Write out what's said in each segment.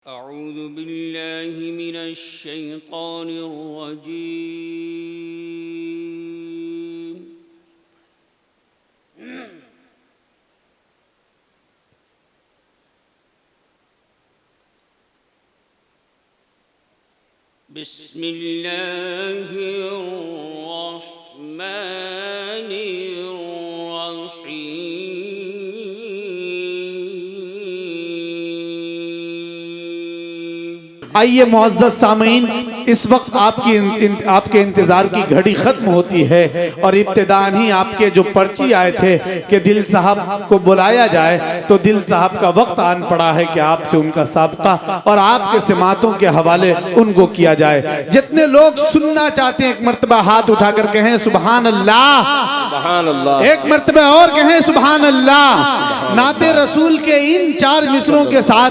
अऊज़ु बिल्लाहि मिनश शैतानिर रजीम। बिस्मिल्लाहिर रहमानिर रहीम। आइए मुअज़्ज़ज़ सामीन, इस वक्त आपके इंतज़ार की घड़ी ख़त्म होती है और इब्तिदान ही आपके जो पर्ची आए थे कि दिल साहब को बुलाया जाए, तो दिल साहब का वक्त आन पड़ा है कि आपसे उनका साबका और आपके सिमातों के हवाले उनको किया जाए। जितने लोग सुनना चाहते हैं एक मर्तबा हाथ उठाकर कहें सुबहान अल्लाह, सुबहान अल्लाह। एक मर्तबा और कहें सुबहान अल्लाह। नाते रसूल के इन 4 मिसरों के साथ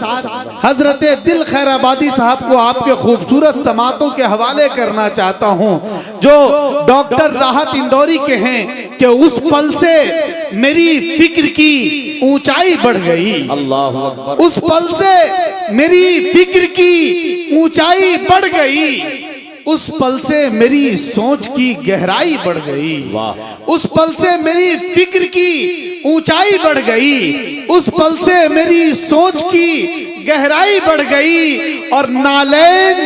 हजरत दिल खैराबादी साहब को आपके खूबसूरत समातों के हवाले करना चाहता हूं, जो डॉक्टर राहत इंदौरी के हैं कि उस पल से मेरी फिक्र की ऊंचाई बढ़ गई। अल्लाह हू अकबर। उस पल से मेरी फिक्र की ऊंचाई बढ़ गई, उस पल से मेरी सोच की गहराई बढ़ गई। उस पल से मेरी फिक्र की ऊंचाई बढ़ गई, उस पल से मेरी सोच की गहराई बढ़ गई। और नालैन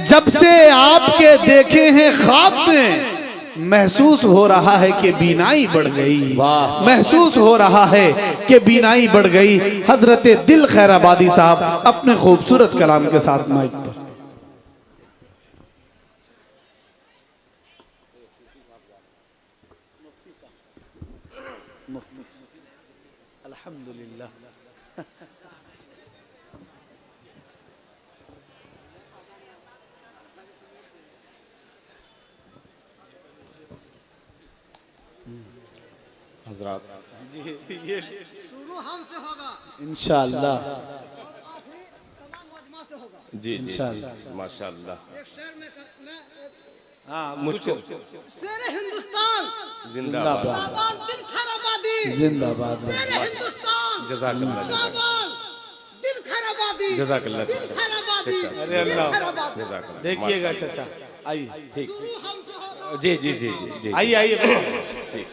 जब से आपके देखे हैं ख्वाब में, महसूस हो रहा है कि बीनाई बढ़ गई। महसूस हो रहा है कि बीनाई बढ़ गई। हजरत दिल खैराबादी साहब अपने खूबसूरत कलाम के साथ माइक पर। अल्हम्दुलिल्लाह। हज़रात जी, ये शुरू हमसे होगा इंशाअल्लाह। जी इंशाअल्लाह। माशाअल्लाह। एक शेर में हाँ, मुझको शेर हिंदुस्तान जिंदाबाद शाबान दिल खैराबादी जिंदाबाद। शेर हिंदुस्तान जज़ाकल्लाह शाबान दिल खैराबादी जज़ाकल्लाह दिल खैराबादी अरे अल्लाह। जज़ाकल्लाह। देखिएगा चाचा, आइए ठीक। शुरू हमसे होगा। जी जी जी जी जी आइए आइए ठीक।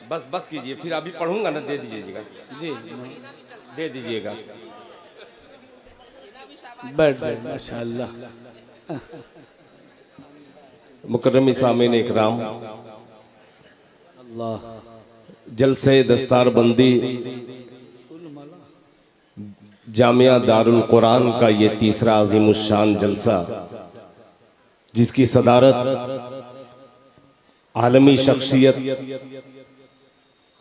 बस कीजिए, फिर अभी पढ़ूंगा ना, दे दीजिएगा। जी, दे दीजिएगा। बैठ जाए माशाअल्लाह। मुकर्रम सामीन इकराम, अल्लाह जलसे दस्तार बंदी जामिया दारुल कुरान का ये तीसरा अज़ीमुश्शान जलसा, जिसकी सदारत आलमी शख्सियत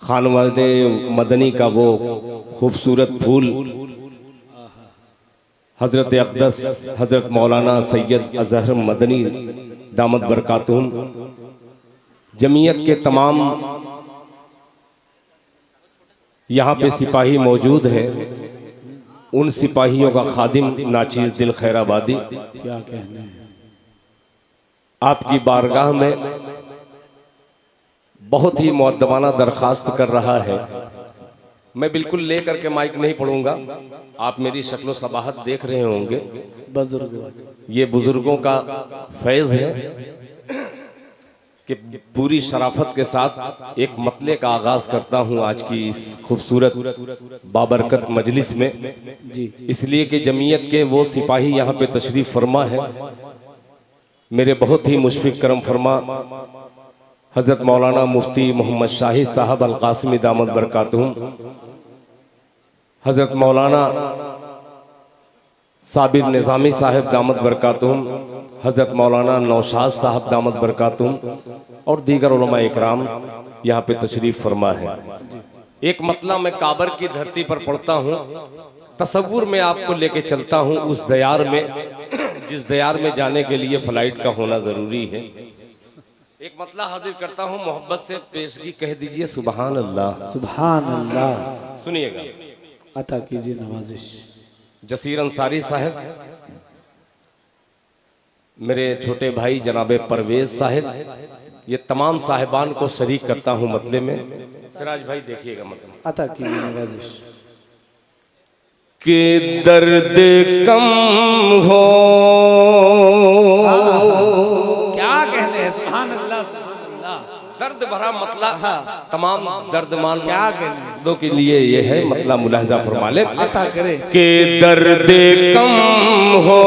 खानवादे मदनी का वो खूबसूरत फूल हज़रत अक़दस हज़रत मौलाना सैयद अज़हर मदनी दामत बरकातुहुम, जमीयत के तमाम यहाँ पे सिपाही मौजूद हैं, उन सिपाहियों का खादिम नाचीज़ दिल खैराबादी क्या कहने हैं। आपकी बारगाह में बहुत ही मुअद्दबाना दरखास्त कर रहा है। मैं बिल्कुल ले करके माइक नहीं पढ़ूंगा, आप मेरी शक्ल सबाहत देख रहे होंगे। बुजुर्ग ये बुजुर्गों का फैज़ है कि पूरी शराफत के साथ एक मतले का आगाज करता हूँ आज की इस खूबसूरत बाबरकत मजलिस में, इसलिए कि जमीयत के वो सिपाही यहाँ पे तशरीफ फरमा है। मेरे बहुत ही मुशफ़िक़ करम फरमा हज़रत मौलाना मुफ्ती मोहम्मद शाहिद साहब अल कासिमी दामत बरकातुहुम, हज़रत मौलाना साबिर निज़ामी साहब दामत बरकातुहुम, हज़रत मौलाना नौशाद साहब दामत बरकातुहुम और दीगर उलमा इकराम यहाँ पे तशरीफ़ फरमा है। एक मतला मैं काबर की धरती पर पढ़ता हूँ, तसव्वुर में आपको लेके चलता हूँ उस दयार में जिस दयार में जाने के लिए फ्लाइट का होना ज़रूरी है। एक मतला हाजिर करता हूँ, मोहब्बत से पेशगी कह दीजिए सुबहान अल्लाह। सुभान अल्लाह। सुनिएगा, अता कीजिए नवाजिश। जसीर अंसारी साहब, मेरे छोटे भाई जनाबे परवेज साहब, ये तमाम साहिबान को शरीक करता हूँ मतले में। सिराज भाई देखिएगा मतलब अता कीजिए नवाजिश। कि दर्द कम हो। क्या कहने हैं, सुभान अल्लाह सुभान अल्लाह। दर्द भरा मतला तमाम दर्दमान क्या कहने लोगों के लिए ये है, मतला मुलाहिजा फरमा ले अता करे कि दर्द कम हो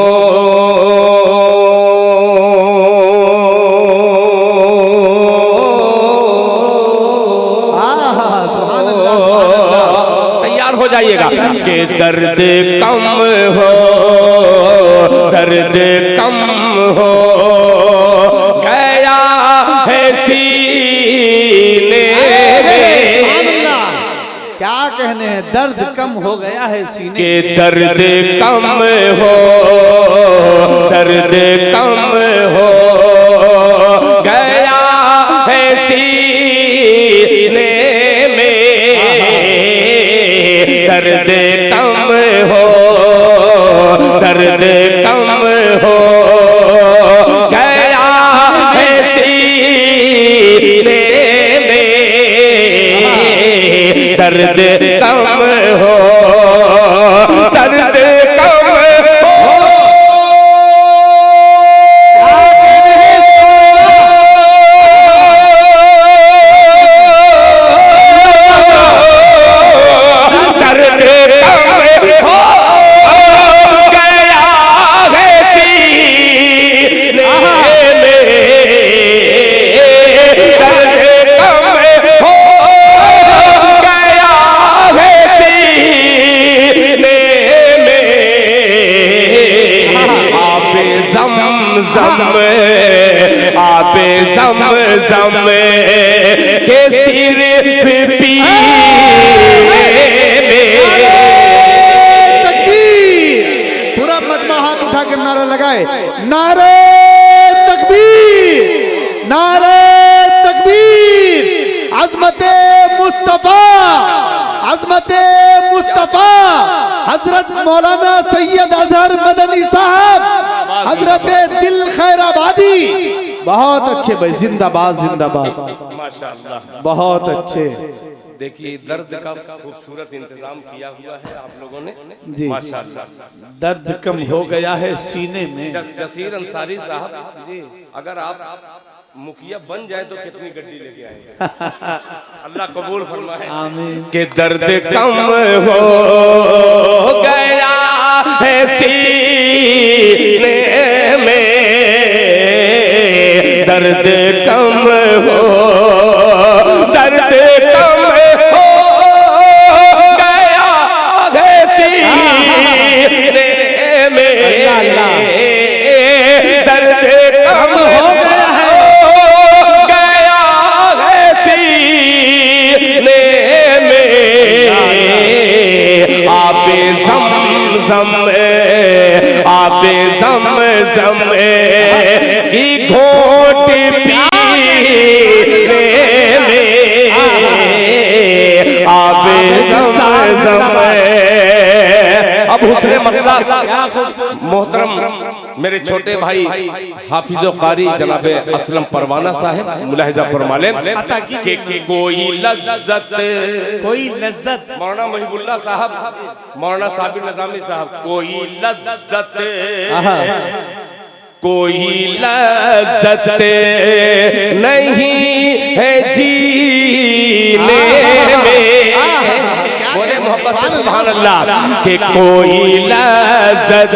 हो जाइएगा कि दर्द कम हो, दर्द कम हो गया है सीने में। क्या कहने हैं, दर्द कम हो गया है सीने के दर्द कम हो, दर्द कम हो गया है सीने में। दर्द कम हो, दर्द कम हो गया है सीने में। दर्द कम हो, दर्द कम हो। आबे ज़म के सिर पीने में। तकबीर, पूरा मजमा हाथ उठा के नारा लगाए, नारे तकबीर, नारे तकबीर। अज़मते मुस्तफा, अज़मते मुस्तफा हजरत मौलाना सैयद अजहर मदनी साहब, हजरत दिल खैराबादी। बहुत अच्छे भाई, जिंदाबाद जिंदाबाद, माशाअल्लाह, बहुत अच्छे। देखिए दर्द का खूबसूरत इंतजाम किया हुआ है आप लोगों ने जी माशाअल्लाह। दर्द कम हो गया है सीने में। जसीर अंसारी साहब जी, अगर आप मुखिया बन जाए तो कितनी गड्डी लेके आएंगे? अल्लाह कबूल फरमाए, आमीन। कि दर्द कम हो गया है सीने में। दर्द कम हो, दर्द कम हो गया है सीने में। दर्द कम हो गया है सीने में। आबे ज़म आबे ज़म की घोट पीने में। आबे ज़म अब हुस्न मतला मोहतरम मेरे छोटे भाई हाफिज़ो कारी जनाबे असलम परवाना साहब मुलाहिजा फरमा लें कि कोई लज्जत, कोई लज्जत, मौलाना मुहिबुल्लाह साहब, मौलाना साबिर निज़ामी साहब, कोई लज्जत, कोई लज्जत नहीं है जीने में। बोले मोहब्बत से सुभान अल्लाह कि कोई लज्जत,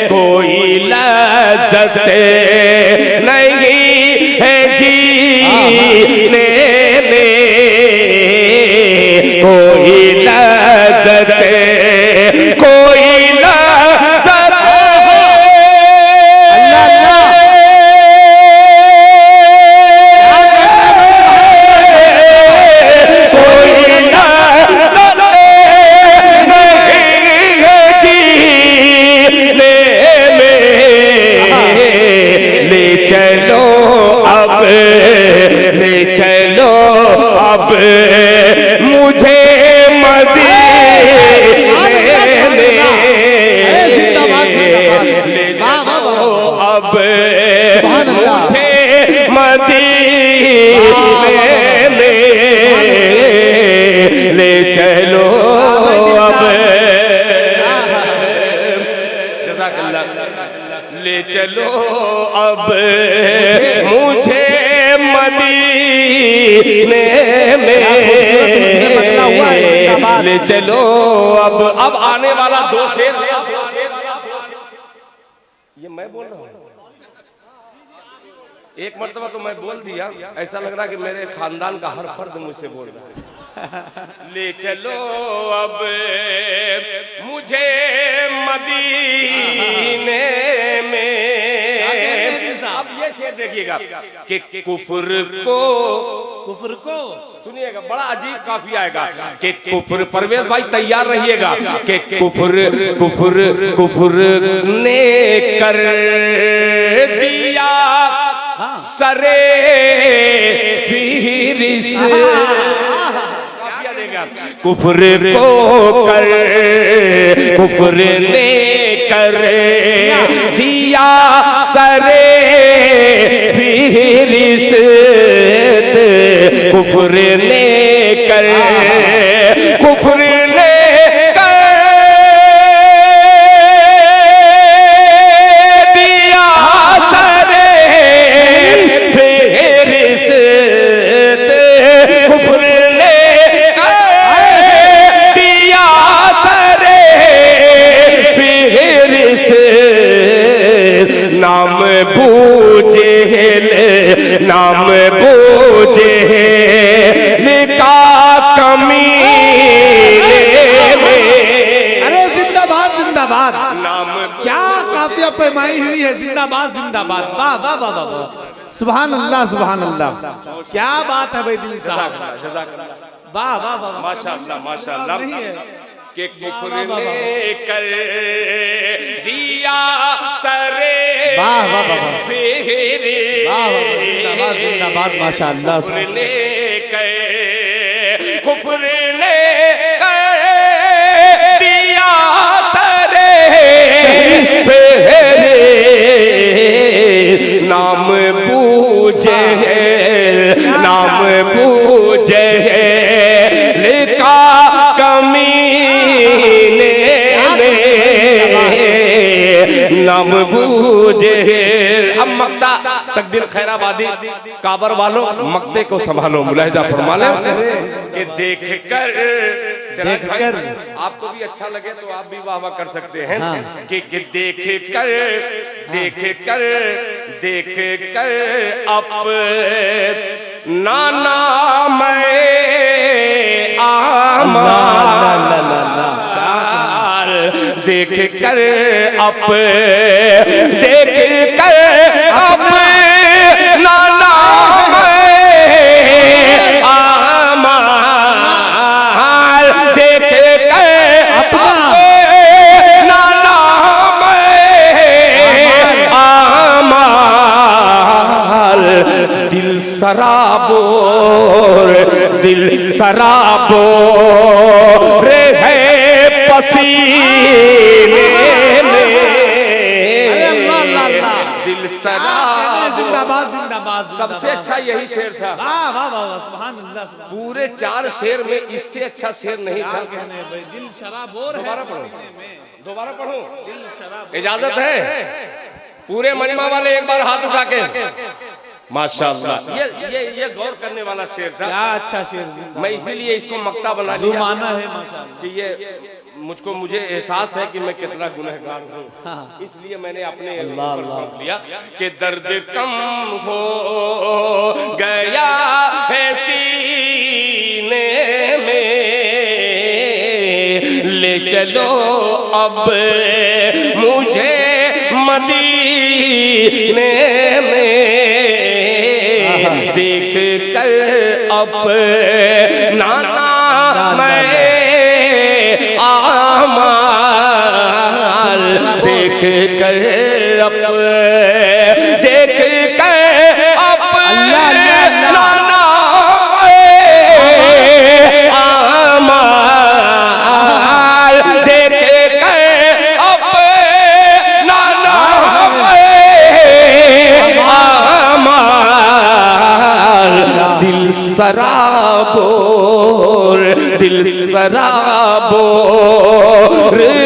कोई लज्जत नहीं है जीने में। कोई लज्जत, कोई लज्जत जज़ाकल्लाह। ले चलो अब मुझे मदीने में, ले चलो अब आने वाला 2 शेर ये मैं बोल रहा हूँ। एक मर्तबा तो मैं बोल दिया, ऐसा लग रहा कि मेरे खानदान का हर फर्द मुझसे बोल रहा है। ले चलो अब मुझे मदीने में। अब ये शेर देखिएगा कि कुफ्र को सुनिएगा, बड़ा अजीब काफी आएगा कि कुफ्र, परवेज भाई तैयार रहिएगा कि कुफ्र ने कर दिया सरे फिरिस, कुफ्र को कर, कुफ्र ने कर दिया सरे फिरिस, कुफ्र ने कर, कुफ्र ने कर दिया सरे फिरिस, कुफ्र ने नाम बूझे, नाम बूझे लिखा कमीने में। अरे जिंदाबाद जिंदाबाद, नाम क्या काफिया पैमाई हुई है, जिंदाबाद जिंदाबाद, वाह वाह वाह वाह, सुभान अल्लाह सुभान अल्लाह, क्या बात है भाई दिल साहब, वाह वाह वाह, माशाअल्लाह माशाअल्लाह। कि कुफ्र ने कर दिया सरे वाह वाह वाह, फिरिस, वाह वाह, जिंदाबाद जिंदाबाद, माशाअल्लाह। कुफ्र ने कर, कुफ्र ने कर दिया सरे फिरिस, नाम बूझे, नाम बूझे लिखा कमीने में, नाम बूझे। अब मक्ता तकदीर खैराबादी काबर वालों, मक्ते को संभालो, मुलाहिजा फरमा ले कि देख कर आपको भी अच्छा लगे तो आप भी वाह वाह कर सकते हैं। हाँ। कि देख कर अब नाना मैं आमाल, देख कर अब, देख कर अब नाना मैं आमाल, देख कर अब नाना मैं आमाल, दिल सराबोर, दिल सराबोर है पसीने में। दिल सराबोर, जिंदाबाद जिंदाबाद, सबसे अच्छा यही शेर था। वाह वाह वाह, सुभान अल्लाह। पूरे 4 शेर में इससे अच्छा शेर नहीं था। भाई दिल शराबोर है, दोबारा पढ़ो, दोबारा पढ़ो, दिल शराब, इजाजत है? पूरे मजमा वाले एक बार हाथ उठा के माशाअल्लाह। ये गौर करने वाला शेर था, क्या अच्छा शेर। मैं इसीलिए इसको मक्ता बना लिया माना है माशाअल्लाह कि ये मुझे एहसास है कि मैं कितना गुनहगार हूँ। हाँ। इसलिए मैंने अपने ऊपर सौंप लिया कि दर्द कम हो गया है सीने में, ले चलो अब मुझे मदीने में, देख कर अब नाना मैं आमाल, देख कर अब, देख कर अब नाना आमाल, देख कर अब नाना आमाल, दिल सराबोर, दिल सराबोर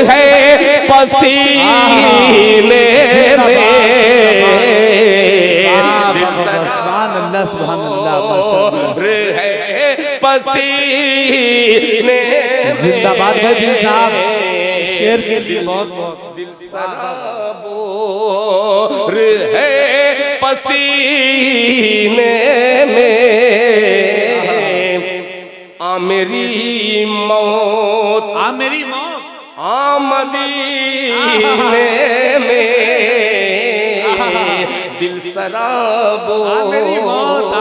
है पसीने सुभान अल्लाह सुभान अल्लाह माशाअल्लाह है पसीने जिंदाबाद भाई दिल साहब शेर के लिए बहुत बहुत सराबोर है पसीने में आ मेरी मौत मेरी मौत मदीने में दिल सराबोर मेरी मौत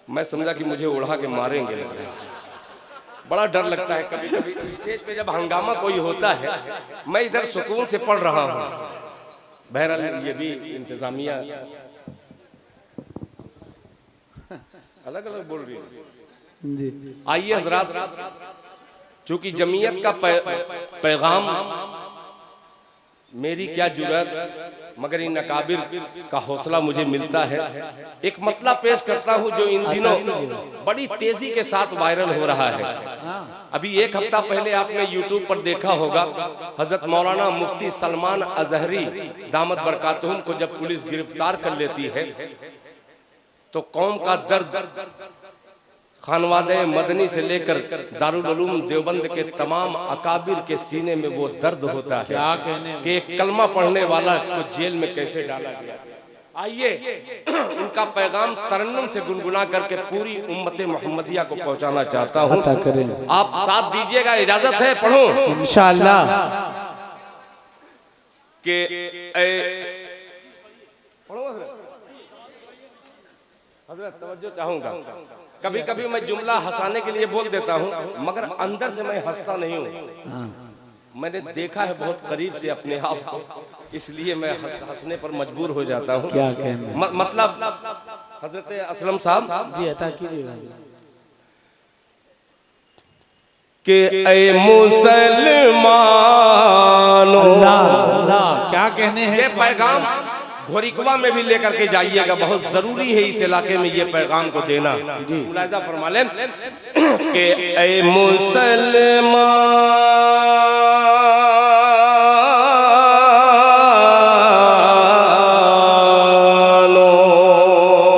मैं समझा कि मुझे उड़ा के मारेंगे, बड़ा डर लगता है कभी कभी स्टेज पे जब हंगामा कोई होता है। मैं इधर सुकून से पढ़ रहा हूँ, बहरहाल ये भी इंतजामिया अलग अलग बोल रही है। आइए हजरात, चूंकि जमीयत का पैगाम मेरी क्या जुर्रत, मगर इन नकाबिर का हौसला मुझे मिलता है। एक मतला पेश करता हूं जो इन दिनों बड़ी तेजी के साथ वायरल हो रहा है। अभी एक हफ्ता पहले आपने यूट्यूब पर देखा होगा, हजरत मौलाना मुफ्ती सलमान अजहरी दामत बरकातुहुम को जब पुलिस गिरफ्तार कर लेती है तो कौम का दर्द खानवादे मदनी से लेकर दारुल उलूम देवबंद के तमाम अकाबिर के सीने में वो दर्द होता है कि एक कलमा पढ़ने वाला को जेल में कैसे डाला गया। आइए उनका पैगाम तरन्नुम से गुनगुना करके पूरी उम्मत मोहम्मदिया को पहुंचाना चाहता हूं। आप साथ दीजिएगा, इजाजत है, पढ़ूं इंशाअल्लाह। के हजरत तवज्जो चाहूंगा, कभी कभी मैं जुमला हंसाने के लिए बोल देता हूँ मगर अंदर से मैं हंसता नहीं हूँ। मैंने देखा है बहुत करीब से अपने आप को, इसलिए मैं हंसने पर मजबूर हो जाता हूँ। क्या कहना मतलब हजरत असलम साहब जी अता कीजिएगा कि ऐ मुसलमानों, अल्लाह क्या कहने हैं। ये पैगाम घोरिकवा में भी लेकर के जाइएगा, बहुत जरूरी है इस इलाके में ये पैगाम को देना। मुलाहिजा फरमा लें कि ऐ मुसलमानों,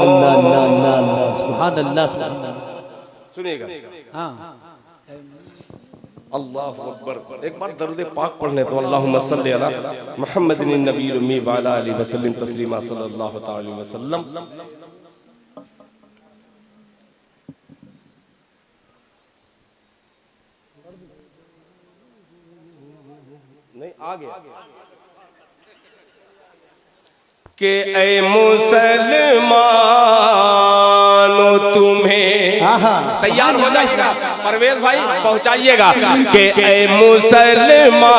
अल्लाह सुभान अल्लाह सुनिएगा। हाँ अल्लाहु अकबर। एक बार दरूद पाक पढ़ने तो अल्लाहुम्मा सल्ली अला मुहम्मदिन नबील उम्मी व अला आलिहि वसल्लम तस्लीमा सल्लल्लाहु तआला अलैहि वसल्लम। नहीं आ गया कि ऐ मुसलमानो तुम्हें तैयार हो जाए इसका परवेज भाई पहुंचाइएगा कि ऐ मुसलमानो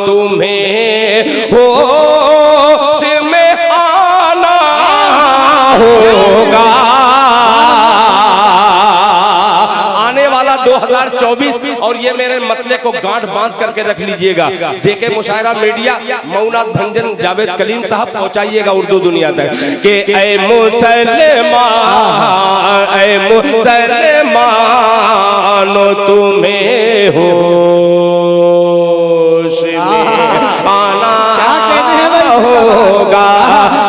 तुम्हें होश में आना होगा। आने वाला 2024 और ये मेरे मतले को गांठ बांध करके रख लीजिएगा। जेके मुशायरा मीडिया मौलाना भंजन जावेद कलीम साहब पहुंचाइएगा उर्दू दुनिया तक कि ऐ मुसलमानो तुम्हें होश में आना होगा।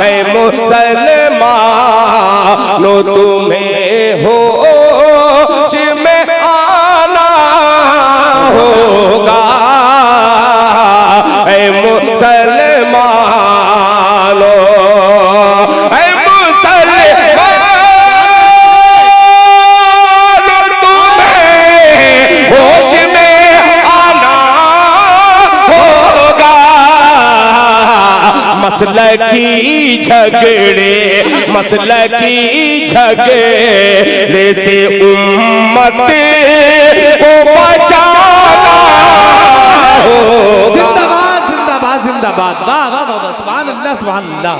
ऐ मुसलमानो तुम्हें होश में आना होगा। ऐ मुसलमानो, ऐ मुसलमानो तुम्हें होश में आना होगा। मसलकी झगड़े से उम्मत को बचाना होगा। जिंदाबाद जिंदाबाद जिंदाबाद, वाह वाह वाह, सुभान अल्लाह सुभान अल्लाह।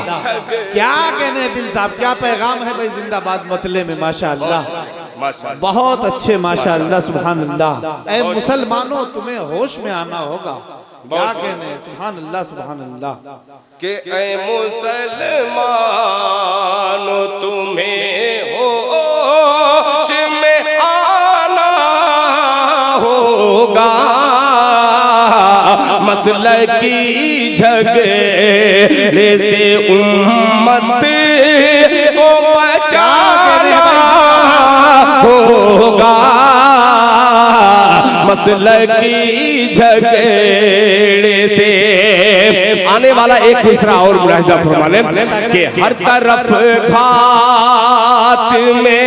क्या कहने हैं दिल साहब, क्या पैगाम है भाई जिंदाबाद मतले में। माशाअल्लाह बहुत अच्छे, माशाअल्लाह सुभान अल्लाह। ऐ मुसलमानों तुम्हें होश में आना होगा। क्या कहने हैं, सुभान अल्लाह सुभान अल्लाह। कि ऐ मुसलमानो तुम्हें होश में आना होगा, मसले की झगड़े से उम्मत को बचाना होगा, मसले की झगड़े से। आने वाला एक दूसरा और मुलाहिजा फरमा लें कि हर तरफ घात में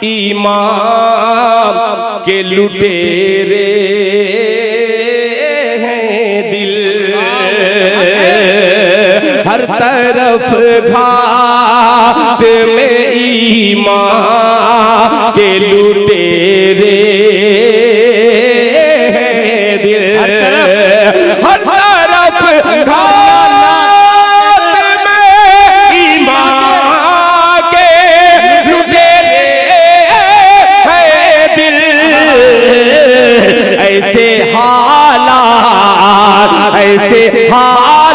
ईमान के लुटेरे हैं दिल, हर तरफ घात में ईमान के लुटेरे हैं दिल, हर तरफ घात में ईमान के लुटेरे हैं दिल, ऐसे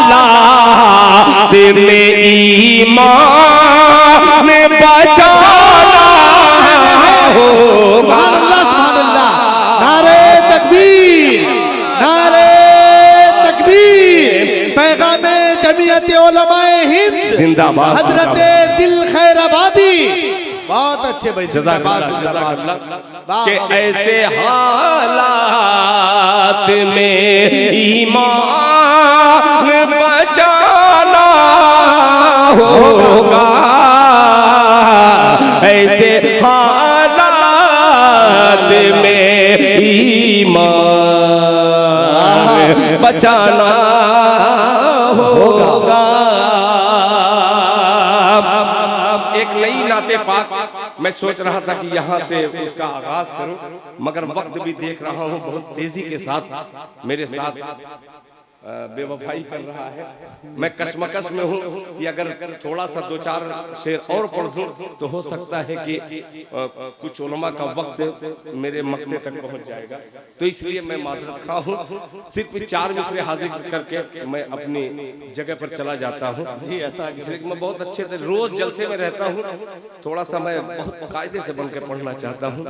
हालात में ईमान बचाना होगा। सुभान अल्लाह सुभान अल्लाह। नारे तकबीर, नारे तकबीर। पैगामे जमीयत उलमाए हिंद जिंदाबाद, हजरत दिल खैर आबादी। बहुत अच्छे भाई, जिंदाबाद जिंदाबाद। कि ऐसे हालात में ईमान बचाना होगा, ऐसे हालात में ईमान बचाना होगा। एक नई नाते पाक मैं सोच रहा था कि यहाँ से उसका आगाज करूं, मगर वक्त भी देख रहा हूँ बहुत तेजी के साथ मेरे साथ बेवफाई कर रहा है। मैं कशमकश में हूँ कि अगर थोड़ा सा दो चार शेर और पढ़ दूं तो हो सकता है कि कुछ उलमा का वक्त मेरे मक्ते तक पहुँच जाएगा, तो इसलिए मैं माजरत खा हूँ। सिर्फ 4 मिसरे हाजिर करके मैं अपनी जगह पर चला जाता हूँ। मैं बहुत अच्छे से रोज जलसे में रहता हूँ, थोड़ा सा मैं बहुत कायदे से बन के पढ़ना चाहता हूँ।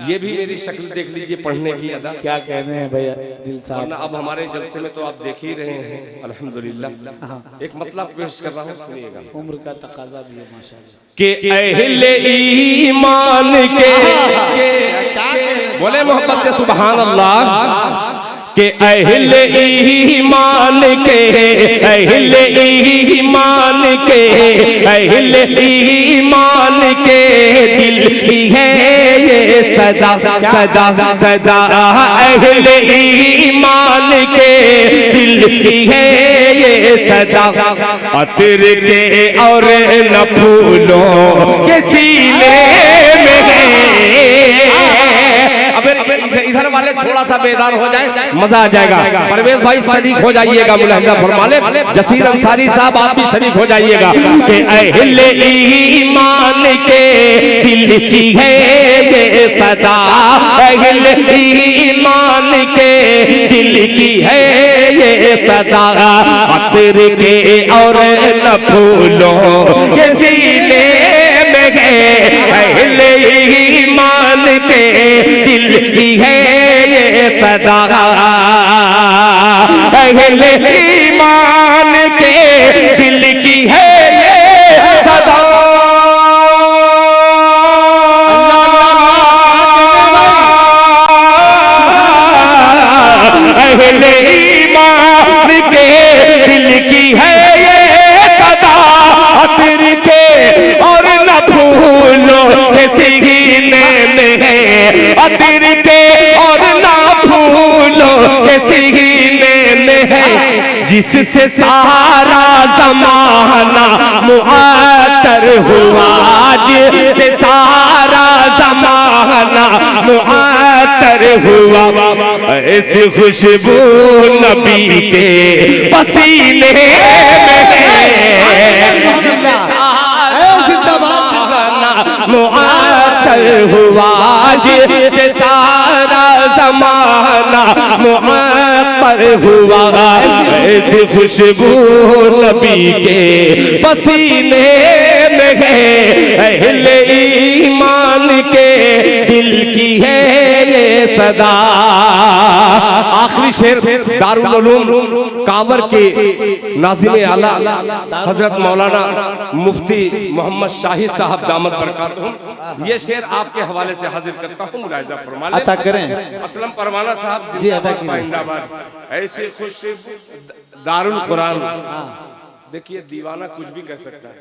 ये भी मेरी शक्ल देख लीजिए पढ़ने की अदा। क्या कहने हैं भैया दिल साहब। अब हमारे जलसे में तो आप देख ही रहे हैं अल्हम्दुलिल्लाह। एक मतलब पेश कर रहा हूँ, सुनिएगा। उम्र का तकाजा भी है माशाअल्लाह। कि अहले ईमान के बोले मोहब्बत से सुभान अल्लाह। कि अहले ईमान के, अहले ईमान के, अहले ईमान के दिल की है ये सजा सजा सजा, अहले ईमान के दिल की है ये सजा, अतर के और न फूलों के सीने में है। इधर वाले थोड़ा सा बेदार हो जाए, मजा आ जाएगा। परवेज भाई शरीक हो जाइएगा, मुलाहिजा फरमा ले। जसीर अंसारी साहब आप भी शरीक हो जाइएगा। कि अहले ईमान के दिल की है ये सदा, अहले ईमान के दिल की है ये सदा, अतर के और न फूलों के सीने में है, अहले ईमान के दिल की है ये सदा, अहले ईमान के दिल की है ये सदा। अहले ईमान के दिल की है ये सदा, अतर के और न फूलों के सीने में है, अतर के और ना फूलों के सीने में है, जिससे सारा जमाना मुआतर हुआ, जिससे सारा जमाना मुआतर हुआ, ऐसी खुशबू नबी के पसीने में है, मुआतर हुआ, जिससे सारा जमाना मुअत्तर हुआ, ऐसी खुशबू नबी के पसीने में है, अहले ईमान के दिल की है ये सदा। आखिरी शेर दारुल उलूम कावर के नाज़िम आला हजरत मौलाना मुफ्ती मोहम्मद शाहिद साहब दामत बरकातुहूम, ये शेर आपके हवाले से हाजिर करता हूँ, मुलाहिज़ा फरमा लें। अता करें। असलम परवाना साहब जी, अता कीजिए। जिंदाबाद। ऐसी खुशबू दारुल कुरान। देखिए दीवाना कुछ भी कह सकता है,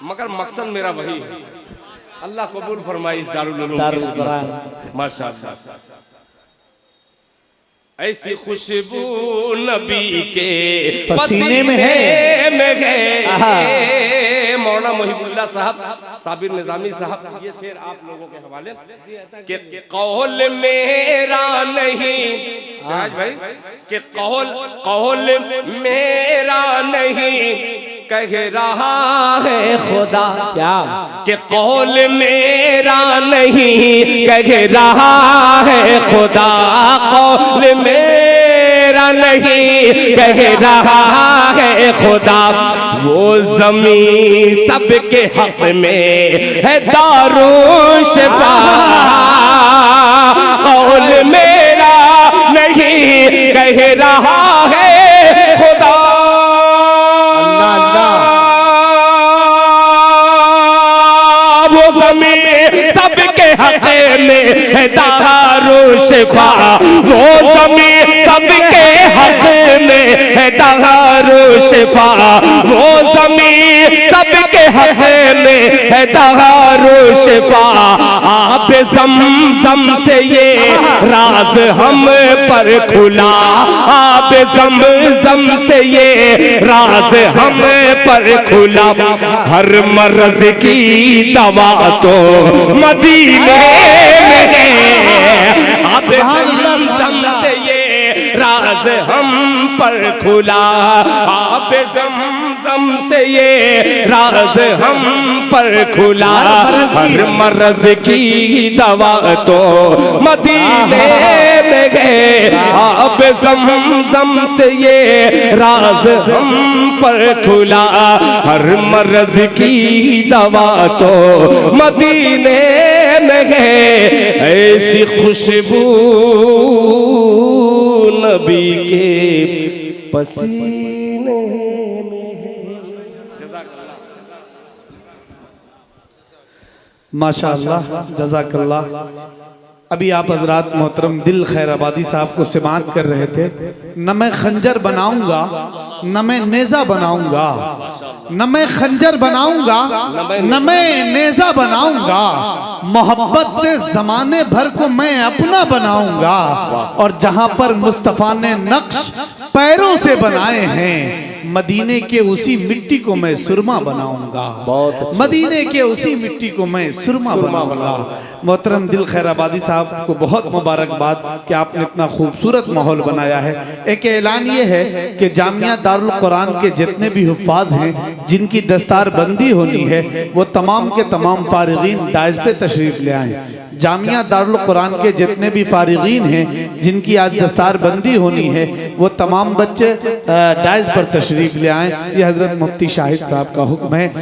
मगर मकसद मेरा वही है। अल्लाह कबूल फरमाए इस दारुल उलूम माशाअल्लाह। ऐसी खुशबू नबी के पसीने में है। मौलाना मोहिबुल्लाह साहब, साबिर निजामी साहब, ये शेर आप लोगों के हवाले कि कौल मेरा नहीं, सिराज भाई, कि कौल मेरा नहीं कह रहा है खुदा। क्या कि कौल मेरा नहीं कह रहा है खुदा, कौल मेरा नहीं कह रहा है खुदा, वो ज़मीन सबके हक में है दारू शिफा, कौल मेरा नहीं कह रहा है खुदा, वो ज़मीन सबके हक में है दारू शिफा, वो ज़मीन सबके हक में है दारू शिफा, वो ज़मीन सबके हक में है दारू शिफा। आप ज़मज़म से ये राज हम पर खुला, आप ज़मज़म से ये राज हम पर खुला, हर मर्ज की दवा तो मदीने में है, आप ज़मज़म से ये राज हम पर खुला, आप ज़मज़म से ये राज हम पर खुला, हर मर्ज की दवा तो मदीने में है, आप ज़मज़म से ये राज हम पर खुला, हर मर्ज की दवा तो मदीने में है। ऐसी खुशबू नबी के पसीने में है। माशाअल्लाह, जज़ाकल्लाह। अभी आप हजरात मोहतरम दिल खैराबादी साहब को समाअत कर रहे थे। न मैं खंजर बनाऊंगा, न मैं नेजा बनाऊंगा, न मैं खंजर बनाऊंगा, न मैं नेजा बनाऊंगा, मोहब्बत से जमाने भर को मैं अपना बनाऊंगा, और जहां पर मुस्तफा ने नक्श पैरों से बनाए हैं, मदीने के उसी मिट्टी को मैं सुरमा बनाऊंगा, मदीने के उसी मिट्टी को मैं सुरमा बनाऊंगा। मोहतरम दिल खैराबादी साहब को बहुत मुबारकबाद कि आपने इतना खूबसूरत माहौल बनाया है। एक ऐलान ये है कि जामिया दारुल कुरान के जितने भी हुफ़ाज़ हैं जिनकी दस्तार बंदी होनी है, वो तमाम के तमाम फारिगीन दाइज़ पे तशरीफ़ ले आएँ। जामिया दारुल कुरान के जितने भी फारिगीन हैं जिनकी आज दस्तार बंदी होनी है, वो तमाम बच्चे डाइज़ पर तशरीफ़ ले आएँ। ये हज़रत मुफ्ती शाहिद साहब का हुक्म है।